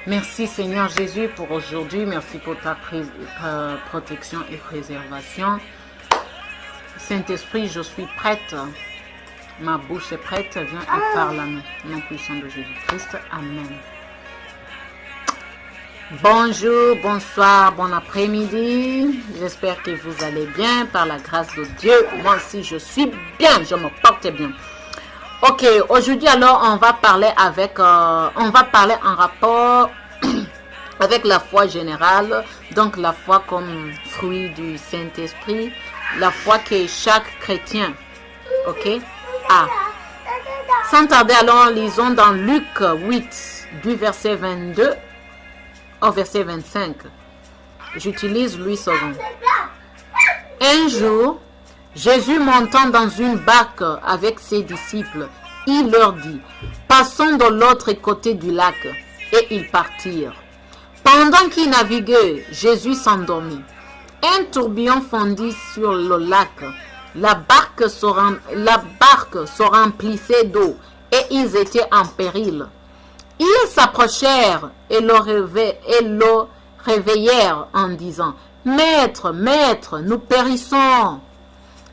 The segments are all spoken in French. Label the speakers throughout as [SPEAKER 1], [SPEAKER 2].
[SPEAKER 1] Merci Seigneur Jésus pour aujourd'hui. Merci pour ta protection et préservation. Saint-Esprit, je suis prête. Ma bouche est prête. Viens et parle à nous. Au nom puissant de Jésus-Christ. Amen. Bonjour, bonsoir, bon après-midi. J'espère que vous allez bien par la grâce de Dieu. Moi aussi, je suis bien. Je me porte bien. Ok, aujourd'hui alors on va parler en rapport avec la foi générale, donc la foi comme fruit du Saint-Esprit, la foi que chaque chrétien, ok, a. Sans tarder alors, lisons dans Luc 8 du verset 22 au verset 25. J'utilise Louis II. Un jour, Jésus montant dans une barque avec ses disciples, il leur dit, passons de l'autre côté du lac, et ils partirent. Pendant qu'ils naviguaient, Jésus s'endormit. Un tourbillon fondit sur le lac, la barque se remplissait d'eau, et ils étaient en péril. Ils s'approchèrent et le réveillèrent en disant, Maître, Maître, nous périssons.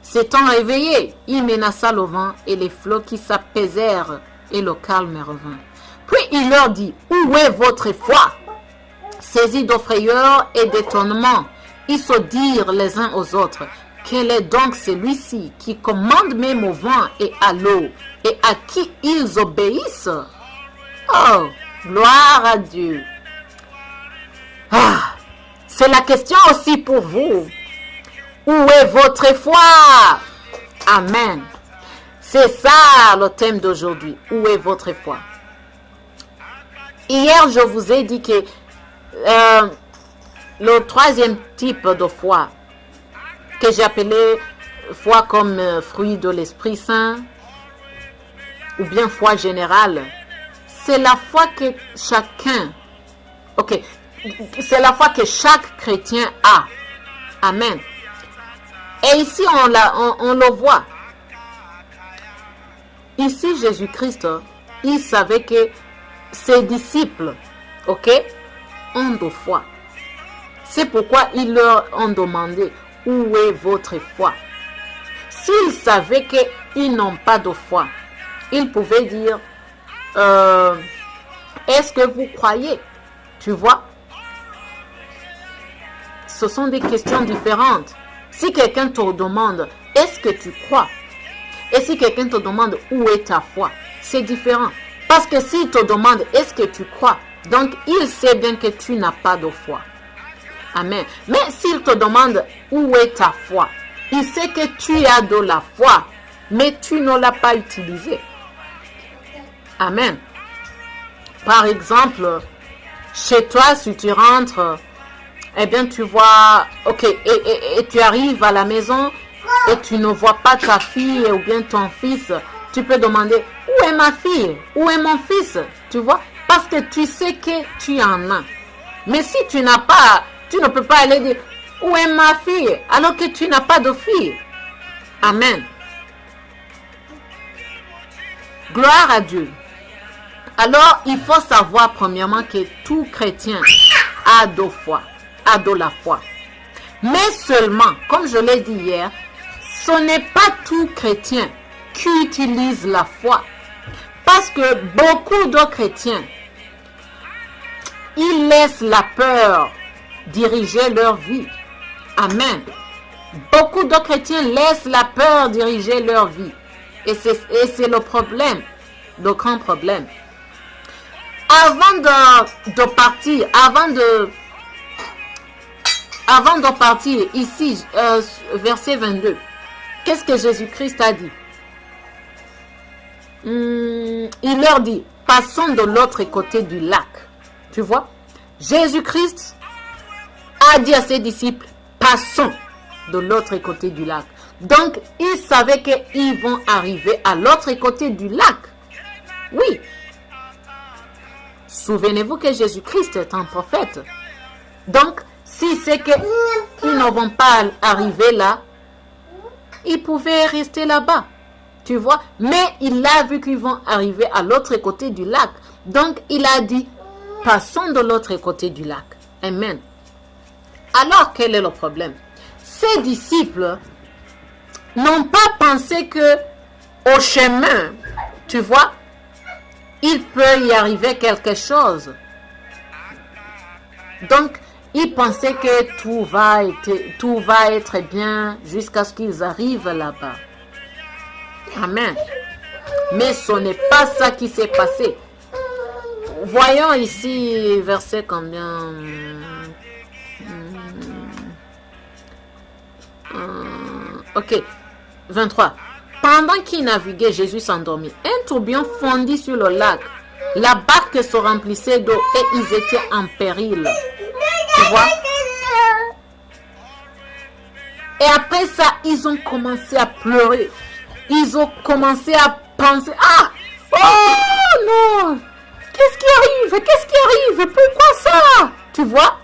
[SPEAKER 1] S'étant réveillé, il menaça le vent et les flots qui s'apaisèrent et le calme revint. Puis il leur dit, où est votre foi? Saisis de frayeur et d'étonnement, ils se dirent les uns aux autres, quel est donc celui-ci qui commande même au vent et à l'eau et à qui ils obéissent? Oh, gloire à Dieu. Ah, c'est la question aussi pour vous. Où est votre foi? Amen. C'est ça le thème d'aujourd'hui. Où est votre foi? Hier, je vous ai dit que le troisième type de foi, que j'appelais foi comme fruit de l'Esprit Saint, ou bien foi générale, c'est la foi que chacun, c'est la foi que chaque chrétien a. Amen. Et ici, on le voit. Ici, Jésus-Christ, il savait que ses disciples, ont de foi. C'est pourquoi ils leur ont demandé, où est votre foi? S'ils savaient qu'ils n'ont pas de foi, ils pouvaient dire, est-ce que vous croyez? Tu vois? Ce sont des questions différentes. Si quelqu'un te demande, est-ce que tu crois? Et si quelqu'un te demande, où est ta foi? C'est différent. Parce que s'il te demande, est-ce que tu crois? Donc, il sait bien que tu n'as pas de foi. Amen. Mais s'il te demande, où est ta foi? Il sait que tu as de la foi, mais tu ne l'as pas utilisée. Amen. Par exemple, chez toi, si tu rentres, eh bien, tu vois, et tu arrives à la maison et tu ne vois pas ta fille ou bien ton fils, tu peux demander, où est ma fille? Où est mon fils? Tu vois? Parce que tu sais que tu en as. Mais si tu n'as pas, tu ne peux pas aller dire, où est ma fille? Alors que tu n'as pas de fille. Amen. Gloire à Dieu. Alors, il faut savoir premièrement que tout chrétien a de foi. A de la foi. Mais seulement, comme je l'ai dit hier, ce n'est pas tout chrétien qui utilise la foi. Parce que beaucoup de chrétiens, ils laissent la peur diriger leur vie. Amen. Beaucoup de chrétiens laissent la peur diriger leur vie. Et c'est le problème, le grand problème. Avant de partir, avant de partir, ici, verset 22, qu'est-ce que Jésus-Christ a dit? Il leur dit, passons de l'autre côté du lac. Tu vois? Jésus-Christ a dit à ses disciples, passons de l'autre côté du lac. Donc, ils savaient qu'ils vont arriver à l'autre côté du lac. Oui. Souvenez-vous que Jésus-Christ est un prophète. Donc, si c'est qu'ils ne vont pas arriver là, ils pouvaient rester là-bas. Tu vois? Mais il a vu qu'ils vont arriver à l'autre côté du lac. Donc, il a dit, passons de l'autre côté du lac. Amen. Alors, quel est le problème? Ces disciples n'ont pas pensé que au chemin, tu vois, il peut y arriver quelque chose. Donc, ils pensaient que tout va être bien jusqu'à ce qu'ils arrivent là-bas. Amen. Mais ce n'est pas ça qui s'est passé. Voyons ici, verset combien? Ok, 23. Pendant qu'ils naviguaient, Jésus s'endormit. Un tourbillon fondit sur le lac. La barque se remplissait d'eau et ils étaient en péril. Tu vois? Et après ça, ils ont commencé à pleurer. Ils ont commencé à penser, ah, oh non, qu'est-ce qui arrive? Qu'est-ce qui arrive? Pourquoi ça? Tu vois?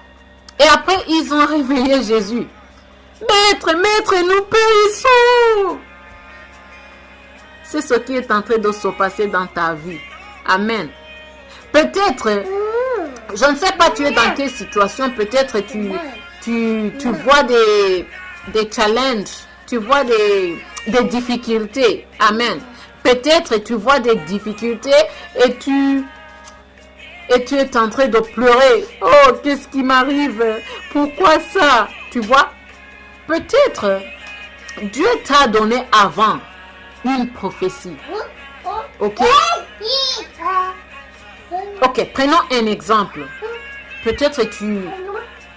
[SPEAKER 1] Et après, ils ont réveillé Jésus. Maître, maître, nous périssons. C'est ce qui est en train de se passer dans ta vie. Amen. Peut-être, je ne sais pas, tu es dans quelle situation. Peut-être tu vois des challenges. Tu vois des difficultés. Amen. Peut-être tu vois des difficultés et tu es en train de pleurer. Oh, qu'est-ce qui m'arrive? Pourquoi ça? Tu vois? Peut-être Dieu t'a donné avant une prophétie. Ok? Ok, prenons un exemple. Peut-être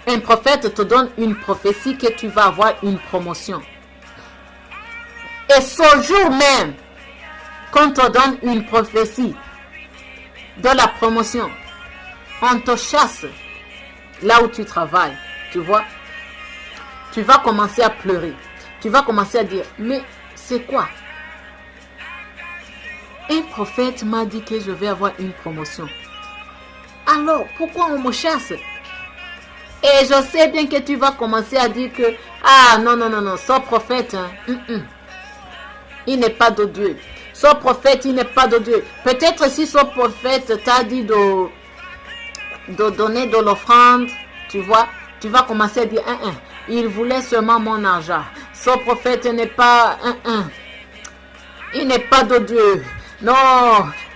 [SPEAKER 1] un prophète te donne une prophétie que tu vas avoir une promotion. Et ce jour même, qu'on te donne une prophétie de la promotion, on te chasse là où tu travailles. Tu vois? Tu vas commencer à pleurer. Tu vas commencer à dire, mais c'est quoi? Un prophète m'a dit que je vais avoir une promotion. Alors, pourquoi on me chasse? Et je sais bien que tu vas commencer à dire que, ah non, non, non, non, ce prophète, hein, il n'est pas de Dieu. Ce prophète, il n'est pas de Dieu. Peut-être si ce prophète t'a dit de donner de l'offrande, tu vois, tu vas commencer à dire, il voulait seulement mon argent. Ce prophète n'est pas, il n'est pas de Dieu. Non,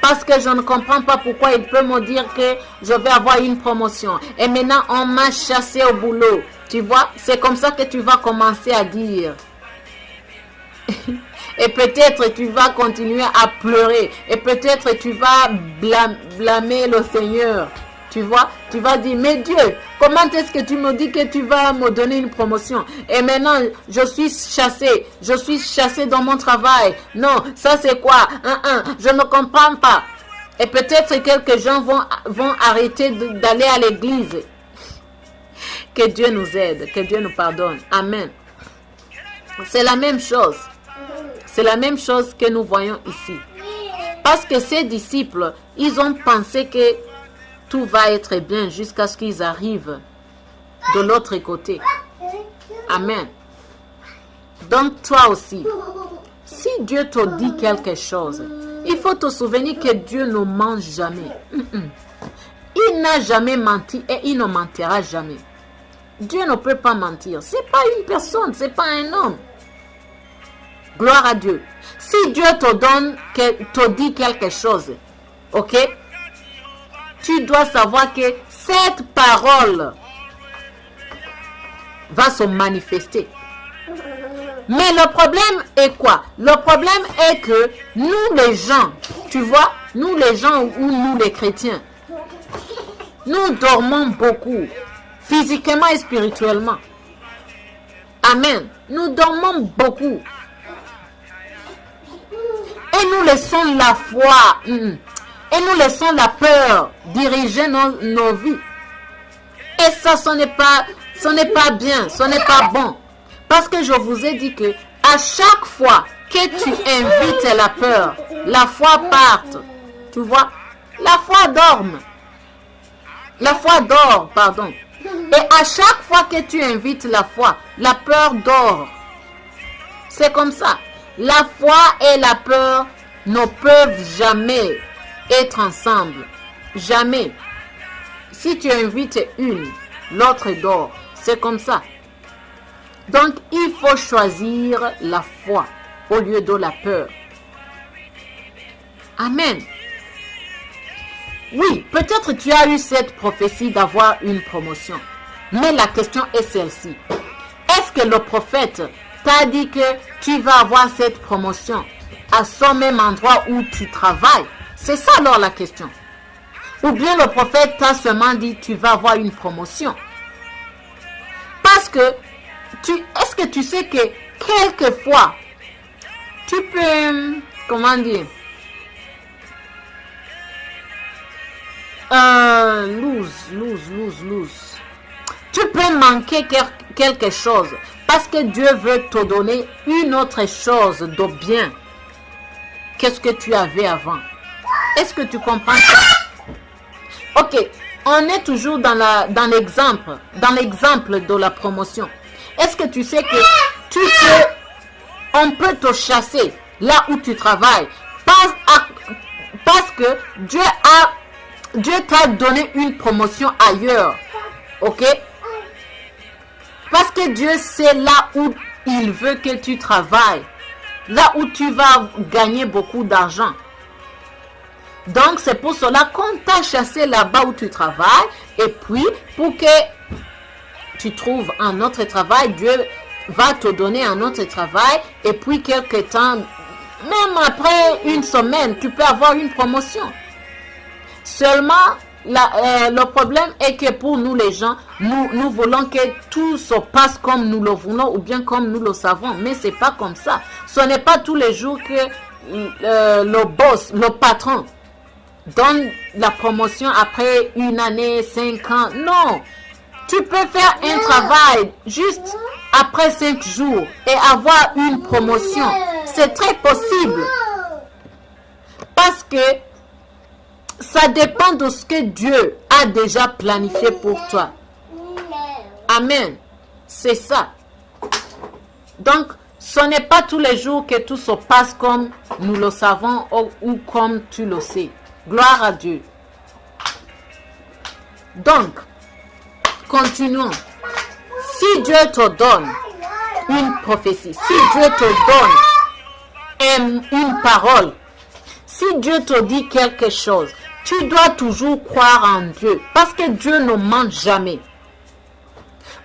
[SPEAKER 1] parce que je ne comprends pas pourquoi il peut me dire que je vais avoir une promotion. Et maintenant, on m'a chassé au boulot. Tu vois, c'est comme ça que tu vas commencer à dire. Et peut-être tu vas continuer à pleurer. Et peut-être tu vas blâmer le Seigneur. Tu vois, tu vas dire, mais Dieu, comment est-ce que tu me dis que tu vas me donner une promotion? Et maintenant, je suis chassé dans mon travail. Non, ça c'est quoi? Je ne comprends pas. Et peut-être quelques gens vont arrêter d'aller à l'église. Que Dieu nous aide, que Dieu nous pardonne. Amen. C'est la même chose. C'est la même chose que nous voyons ici. Parce que ces disciples, ils ont pensé que tout va être bien jusqu'à ce qu'ils arrivent de l'autre côté. Amen. Donc toi aussi, si Dieu te dit quelque chose, il faut te souvenir que Dieu ne ment jamais. Il n'a jamais menti et il ne mentira jamais. Dieu ne peut pas mentir. C'est pas une personne, c'est pas un homme. Gloire à Dieu. Si Dieu te dit quelque chose, ok? Tu dois savoir que cette parole va se manifester. Mais le problème est quoi? Le problème est que nous les gens, tu vois, nous les gens ou nous les chrétiens, nous dormons beaucoup, physiquement et spirituellement. Amen. Nous dormons beaucoup. Et nous laissons la foi et nous laissons la peur diriger nos vies. Et ça, ce n'est pas bien, ce n'est pas bon. Parce que je vous ai dit que à chaque fois que tu invites la peur, la foi parte. Tu vois, la foi dorme. La foi dort, pardon. Et à chaque fois que tu invites la foi, la peur dort. C'est comme ça. La foi et la peur ne peuvent jamais être ensemble. Jamais. Si tu invites une, l'autre dort. C'est comme ça. Donc, il faut choisir la foi au lieu de la peur. Amen. Oui, peut-être tu as eu cette prophétie d'avoir une promotion. Mais la question est celle-ci. Est-ce que le prophète t'a dit que tu vas avoir cette promotion à ce même endroit où tu travailles? C'est ça alors la question. Ou bien le prophète t'a seulement dit tu vas avoir une promotion. Parce que est-ce que tu sais que quelquefois tu peux, comment dire, lose. Tu peux manquer quelque chose parce que Dieu veut te donner une autre chose de bien. Qu'est-ce que tu avais avant? Est-ce que tu comprends ça? Ok, on est toujours dans l'exemple de la promotion. Est-ce que tu sais que on peut te chasser là où tu travailles parce que Dieu t'a donné une promotion ailleurs. Ok? Parce que Dieu sait là où il veut que tu travailles. Là où tu vas gagner beaucoup d'argent. Donc, c'est pour cela qu'on t'a chassé là-bas où tu travailles. Et puis, pour que tu trouves un autre travail, Dieu va te donner un autre travail. Et puis, quelque temps, même après une semaine, tu peux avoir une promotion. Seulement, le problème est que pour nous les gens, nous voulons que tout se passe comme nous le voulons ou bien comme nous le savons. Mais ce n'est pas comme ça. Ce n'est pas tous les jours que le boss, le patron, donne la promotion après une année, 5 ans. Non. Tu peux faire un travail juste après 5 jours et avoir une promotion. C'est très possible. Parce que ça dépend de ce que Dieu a déjà planifié pour toi. Amen. C'est ça. Donc, ce n'est pas tous les jours que tout se passe comme nous le savons ou comme tu le sais. Gloire à Dieu. Donc, continuons. Si Dieu te donne une prophétie, si Dieu te donne une parole, si Dieu te dit quelque chose, tu dois toujours croire en Dieu parce que Dieu ne ment jamais.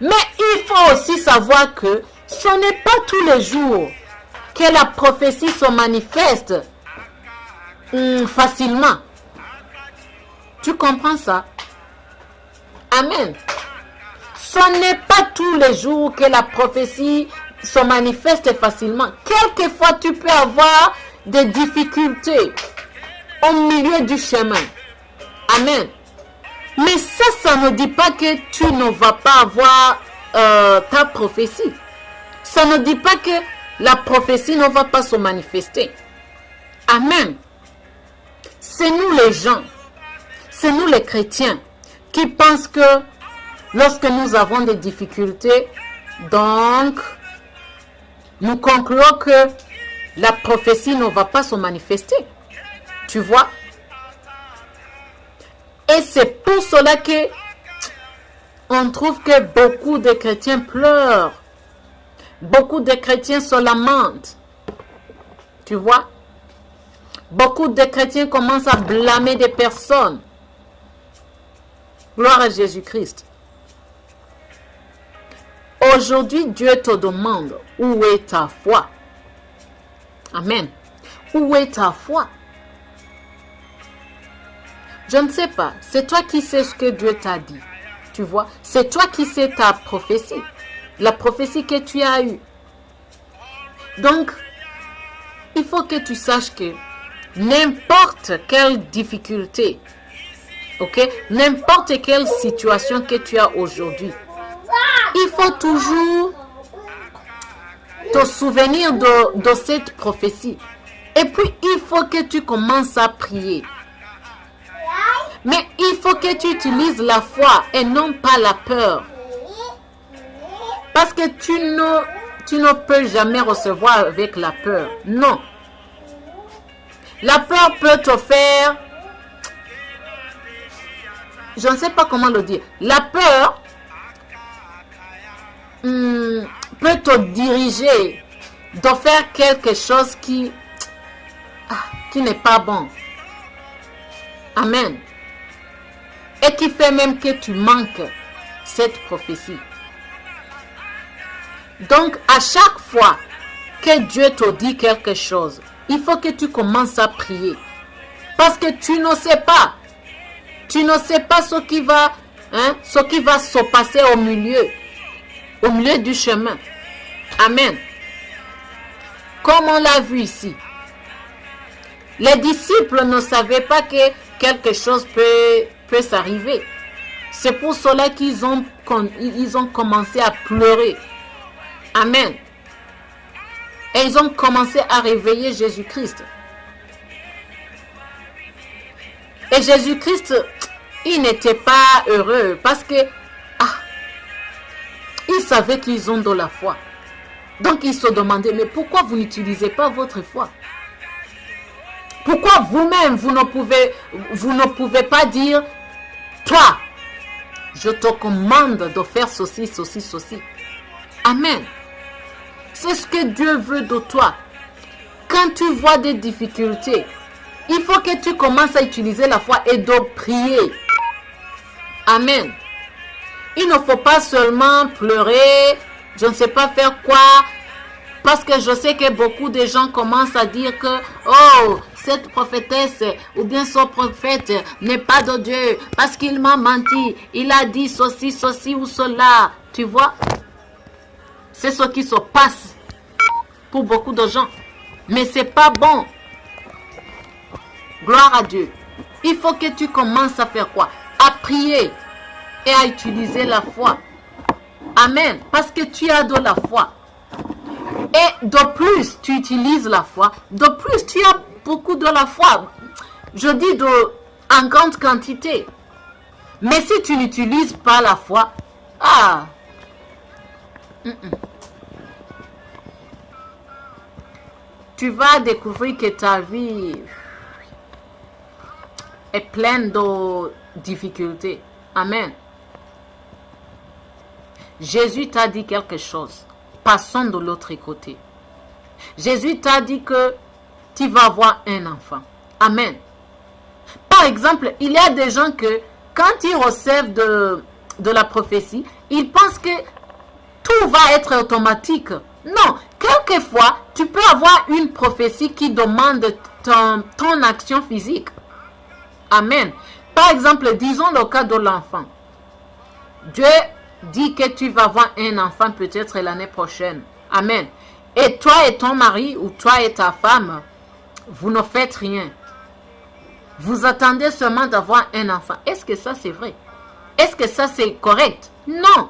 [SPEAKER 1] Mais il faut aussi savoir que ce n'est pas tous les jours que la prophétie se manifeste facilement. Tu comprends ça? Amen. Ce n'est pas tous les jours que la prophétie se manifeste facilement. Quelquefois, tu peux avoir des difficultés au milieu du chemin. Amen. Mais ça ne dit pas que tu ne vas pas avoir ta prophétie. Ça ne dit pas que la prophétie ne va pas se manifester. Amen. C'est nous les gens, c'est nous les chrétiens qui pensent que lorsque nous avons des difficultés, donc nous concluons que la prophétie ne va pas se manifester. Tu vois? Et c'est pour cela que on trouve que beaucoup de chrétiens pleurent. Beaucoup de chrétiens se lamentent. Tu vois? Beaucoup de chrétiens commencent à blâmer des personnes. Gloire à Jésus-Christ. Aujourd'hui, Dieu te demande où est ta foi. Amen. Où est ta foi? Je ne sais pas. C'est toi qui sais ce que Dieu t'a dit. Tu vois? C'est toi qui sais ta prophétie. La prophétie que tu as eue. Donc, il faut que tu saches que n'importe quelle difficulté, ok? N'importe quelle situation que tu as aujourd'hui, il faut toujours te souvenir de cette prophétie. Et puis, il faut que tu commences à prier. Mais il faut que tu utilises la foi et non pas la peur. Parce que tu ne peux jamais recevoir avec la peur. Non. La peur peut te faire je ne sais pas comment le dire. La peur peut te diriger de faire quelque chose qui n'est pas bon. Amen. Et qui fait même que tu manques cette prophétie. Donc, à chaque fois que Dieu te dit quelque chose, il faut que tu commences à prier. Parce que tu ne sais pas. Tu ne sais pas ce qui va se passer au milieu du chemin. Amen. Comme on l'a vu ici. Les disciples ne savaient pas que quelque chose peut s'arriver. C'est pour cela qu'ils ont commencé à pleurer. Amen. Et ils ont commencé à réveiller Jésus-Christ. Et Jésus-Christ, il n'était pas heureux parce que il savait qu'ils ont de la foi. Donc il se demandait, mais pourquoi vous n'utilisez pas votre foi? Pourquoi vous-même, vous ne pouvez pas dire, toi, je te commande de faire ceci, ceci, ceci. Amen. C'est ce que Dieu veut de toi. Quand tu vois des difficultés, il faut que tu commences à utiliser la foi et de prier. Amen. Il ne faut pas seulement pleurer, je ne sais pas faire quoi, parce que je sais que beaucoup de gens commencent à dire que, oh, cette prophétesse ou bien ce prophète n'est pas de Dieu, parce qu'il m'a menti, il a dit ceci, ceci ou cela. Tu vois? C'est ce qui se passe pour beaucoup de gens. Mais c'est pas bon. Gloire à Dieu. Il faut que tu commences à faire quoi? À prier et à utiliser la foi. Amen. Parce que tu as de la foi. Et de plus tu utilises la foi, de plus tu as beaucoup de la foi. Je dis en grande quantité. Mais si tu n'utilises pas la foi, tu vas découvrir que ta vie est pleine de difficultés. Amen. Jésus t'a dit quelque chose. Passons de l'autre côté. Jésus t'a dit que tu vas avoir un enfant. Amen. Par exemple, il y a des gens que quand ils reçoivent de la prophétie, ils pensent que tout va être automatique. Non, quelquefois, tu peux avoir une prophétie qui demande ton action physique. Amen. Par exemple, disons le cas de l'enfant. Dieu dit que tu vas avoir un enfant peut-être l'année prochaine. Amen. Et toi et ton mari ou toi et ta femme, vous ne faites rien. Vous attendez seulement d'avoir un enfant. Est-ce que ça c'est vrai? Est-ce que ça c'est correct? Non.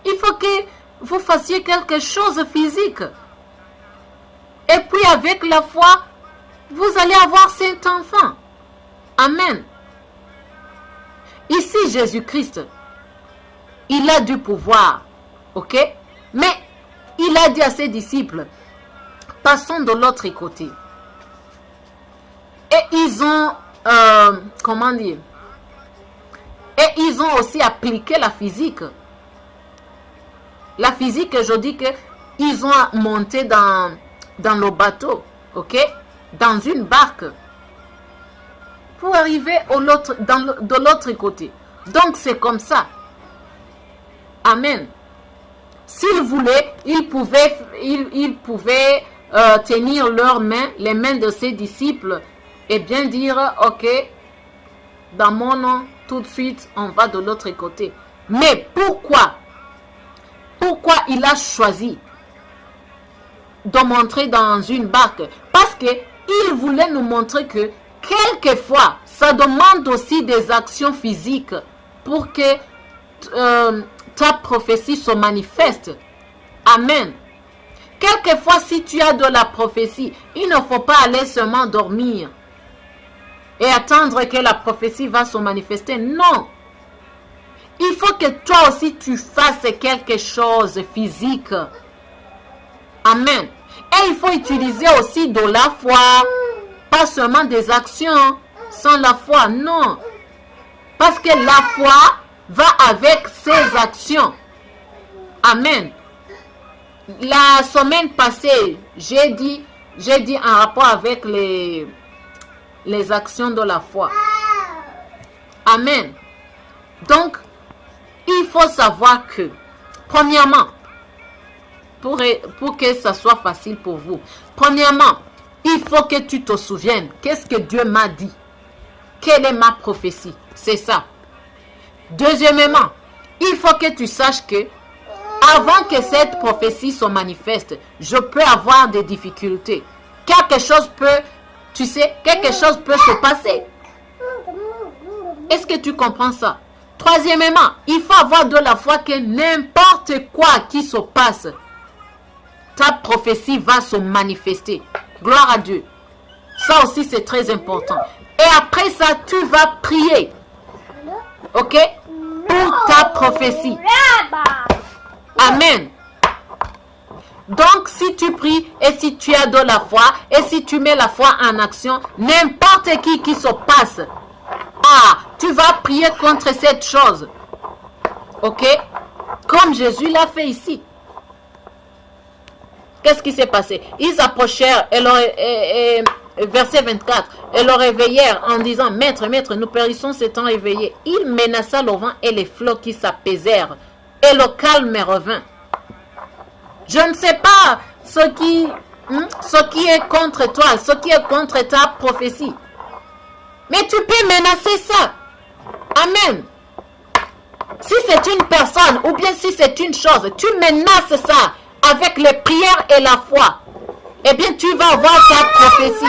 [SPEAKER 1] Il faut que vous fassiez quelque chose de physique. Et puis avec la foi, vous allez avoir cet enfant. Amen. Ici, Jésus-Christ, il a du pouvoir. Ok? Mais il a dit à ses disciples, passons de l'autre côté. Et ils ont, comment dire? Et ils ont aussi appliqué la physique. La physique, je dis que ils ont monté dans le bateau, ok? Dans une barque. Pour arriver de l'autre côté. Donc c'est comme ça. Amen. S'ils voulaient, ils pouvaient tenir leurs mains, les mains de ses disciples, et bien dire, ok, dans mon nom, tout de suite, on va de l'autre côté. Mais pourquoi il a choisi de montrer dans une barque? Parce qu'il voulait nous montrer que quelquefois, ça demande aussi des actions physiques pour que ta prophétie se manifeste. Amen. Quelquefois, si tu as de la prophétie, il ne faut pas aller seulement dormir et attendre que la prophétie va se manifester. Non. Il faut que toi aussi tu fasses quelque chose de physique. Amen. Et il faut utiliser aussi de la foi. Pas seulement des actions sans la foi. Non. Parce que la foi va avec ses actions. Amen. La semaine passée, j'ai dit en rapport avec les actions de la foi. Amen. Donc, il faut savoir que, premièrement, pour que ça soit facile pour vous, premièrement, il faut que tu te souviennes, qu'est-ce que Dieu m'a dit? Quelle est ma prophétie? C'est ça. Deuxièmement, il faut que tu saches que, avant que cette prophétie se manifeste, je peux avoir des difficultés. Quelque chose peut se passer. Est-ce que tu comprends ça? Troisièmement, il faut avoir de la foi que n'importe quoi qui se passe, ta prophétie va se manifester. Gloire à Dieu. Ça aussi, c'est très important. Et après ça, tu vas prier. Ok? Pour ta prophétie. Amen. Donc, si tu pries et si tu as de la foi et si tu mets la foi en action, n'importe qui se passe, tu vas prier contre cette chose. Ok? Comme Jésus l'a fait ici. Qu'est-ce qui s'est passé? Ils approchèrent, verset 24, et le réveillèrent en disant, Maître, Maître, nous périssons s'étant éveillés. Il menaça le vent et les flots qui s'apaisèrent, et le calme revint. Je ne sais pas ce qui est contre toi, ce qui est contre ta prophétie. Mais tu peux menacer ça. Amen. Si c'est une personne ou bien si c'est une chose, tu menaces ça avec les prières et la foi. Eh bien, tu vas avoir ta prophétie.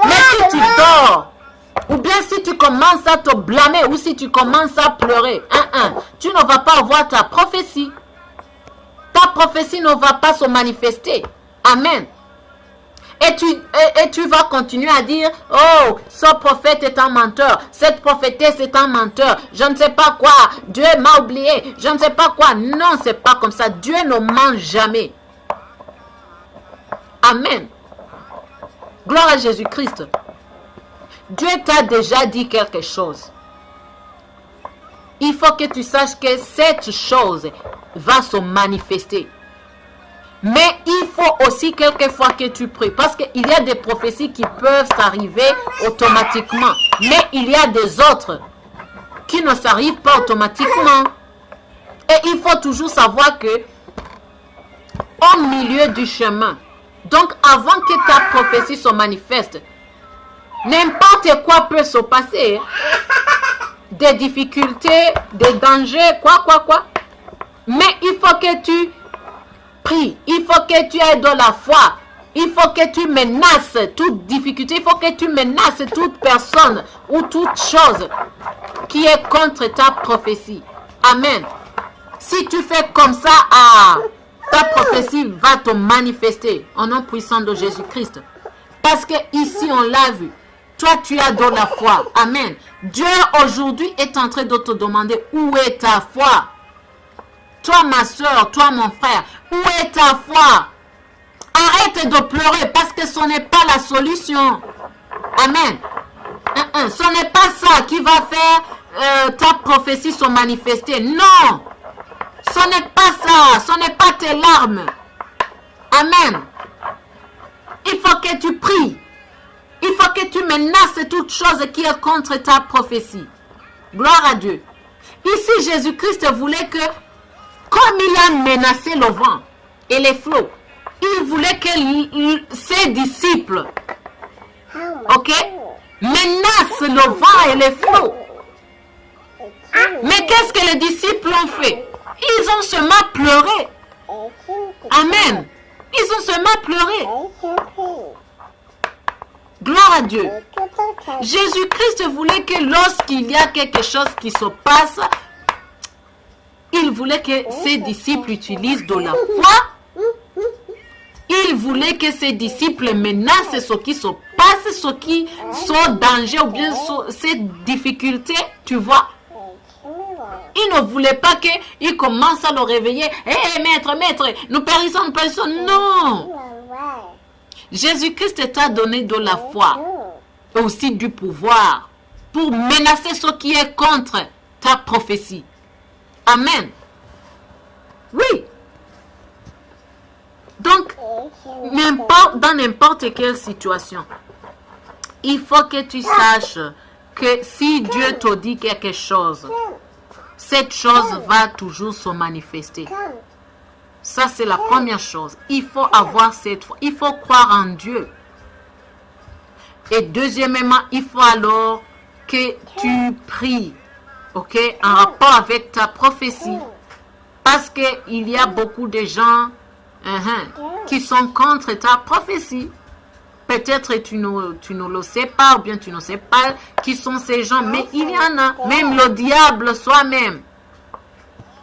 [SPEAKER 1] Mais si tu dors, ou bien si tu commences à te blâmer, ou si tu commences à pleurer, tu ne vas pas avoir ta prophétie. Ta prophétie ne va pas se manifester. Amen. Et tu vas continuer à dire, oh, ce prophète est un menteur, cette prophétesse est un menteur, je ne sais pas quoi, Dieu m'a oublié, je ne sais pas quoi. Non, c'est pas comme ça. Dieu ne ment jamais. Amen. Gloire à Jésus-Christ. Dieu t'a déjà dit quelque chose. Il faut que tu saches que cette chose va se manifester. Mais il faut aussi quelquefois que tu pries. Parce qu'il y a des prophéties qui peuvent s'arriver automatiquement. Mais il y a des autres qui ne s'arrivent pas automatiquement. Et il faut toujours savoir que au milieu du chemin, donc avant que ta prophétie se manifeste, n'importe quoi peut se passer. Des difficultés, des dangers, quoi. Mais il faut que tu prie, il faut que tu aies de la foi, il faut que tu menaces toute difficulté, il faut que tu menaces toute personne ou toute chose qui est contre ta prophétie. Amen. Si tu fais comme ça, ta prophétie va te manifester au nom puissant de Jésus-Christ. Parce que ici on l'a vu, toi tu as de la foi. Amen. Dieu aujourd'hui est en train de te demander où est ta foi. Toi ma soeur, toi mon frère, où est ta foi? Arrête de pleurer parce que ce n'est pas la solution. Amen. Ce n'est pas ça qui va faire ta prophétie se manifester. Non. Ce n'est pas ça. Ce n'est pas tes larmes. Amen. Il faut que tu pries. Il faut que tu menaces toute chose qui est contre ta prophétie. Gloire à Dieu. Ici, Jésus-Christ voulait que, comme il a menacé le vent et les flots, il voulait que ses disciples, menacent le vent et les flots. Mais qu'est-ce que les disciples ont fait? Ils ont seulement pleuré. Amen. Ils ont seulement pleuré. Gloire à Dieu. Jésus-Christ voulait que lorsqu'il y a quelque chose qui se passe, il voulait que ses disciples utilisent de la foi. Il voulait que ses disciples menacent ce qui se passe, ce qui sont dangers ou bien ces difficultés, tu vois. Il ne voulait pas qu'il commence à le réveiller. Hé, maître, nous périssons. Non. Jésus-Christ t'a donné de la foi, aussi du pouvoir. pour menacer ce qui est contre ta prophétie. Amen. Oui. Donc, dans n'importe quelle situation, il faut que tu saches que si Dieu te dit quelque chose, cette chose va toujours se manifester. Ça, c'est la première chose. Il faut avoir cette foi. Il faut croire en Dieu. Et deuxièmement, il faut alors que tu pries, ok, en rapport avec ta prophétie. Parce qu'il y a beaucoup de gens qui sont contre ta prophétie. Peut-être tu ne le sais pas, ou bien tu ne sais pas qui sont ces gens, mais il y en a. Même le diable soi-même,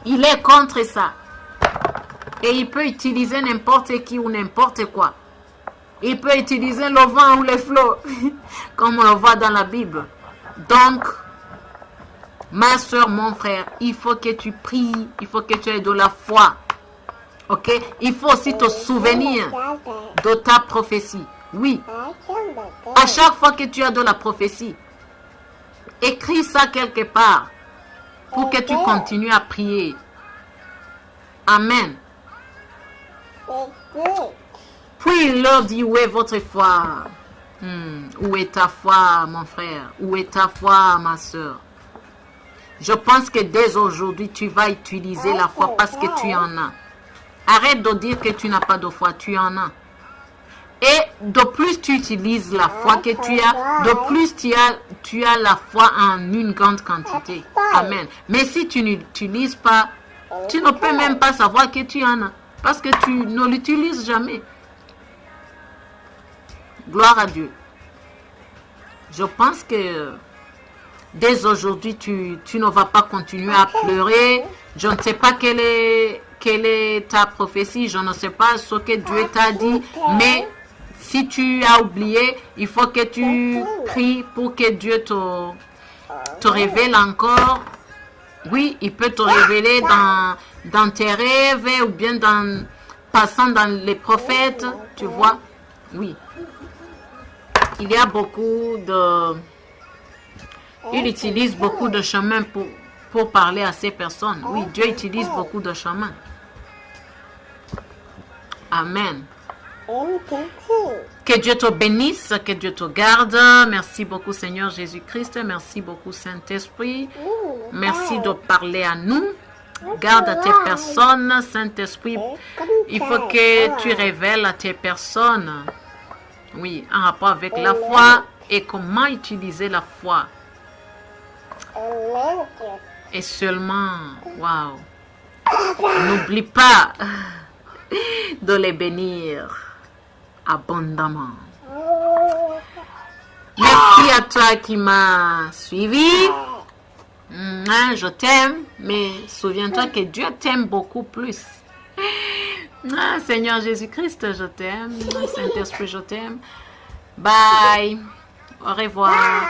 [SPEAKER 1] il est contre ça. Et il peut utiliser n'importe qui ou n'importe quoi. Il peut utiliser le vent ou les flots, comme on le voit dans la Bible. Donc, ma soeur, mon frère, il faut que tu pries, il faut que tu aies de la foi. Ok? Il faut aussi te souvenir de ta prophétie. Oui. À chaque fois que tu as de la prophétie, écris ça quelque part pour que tu continues à prier. Amen. Puis il leur dit, où est votre foi? Où est ta foi, mon frère? Où est ta foi, ma soeur? Je pense que dès aujourd'hui, tu vas utiliser la foi parce que tu en as. Arrête de dire que tu n'as pas de foi, tu en as. Et de plus tu utilises la foi que tu as, de plus tu as la foi en une grande quantité. Amen. Mais si tu n'utilises pas, tu ne peux même pas savoir que tu en as. Parce que tu ne l'utilises jamais. Gloire à Dieu. Je pense que dès aujourd'hui, tu ne vas pas continuer à pleurer. Je ne sais pas quelle est ta prophétie. Je ne sais pas ce que Dieu t'a dit. Mais si tu as oublié, il faut que tu pries pour que Dieu te révèle encore. Oui, il peut te révéler dans tes rêves ou bien passant dans les prophètes. Tu vois? Oui. Il y a beaucoup de... Il utilise beaucoup de chemins pour parler à ces personnes. Oui, Dieu utilise beaucoup de chemins. Amen. Que Dieu te bénisse, que Dieu te garde. Merci beaucoup Seigneur Jésus-Christ. Merci beaucoup Saint-Esprit. Merci de parler à nous. Garde tes personnes, Saint-Esprit. Il faut que tu révèles à tes personnes, oui, en rapport avec la foi et comment utiliser la foi. Et seulement, waouh, n'oublie pas de les bénir abondamment. Merci à toi qui m'as suivi. Je t'aime, mais souviens-toi que Dieu t'aime beaucoup plus. Seigneur Jésus-Christ, je t'aime. Saint-Esprit, je t'aime. Bye. Au revoir.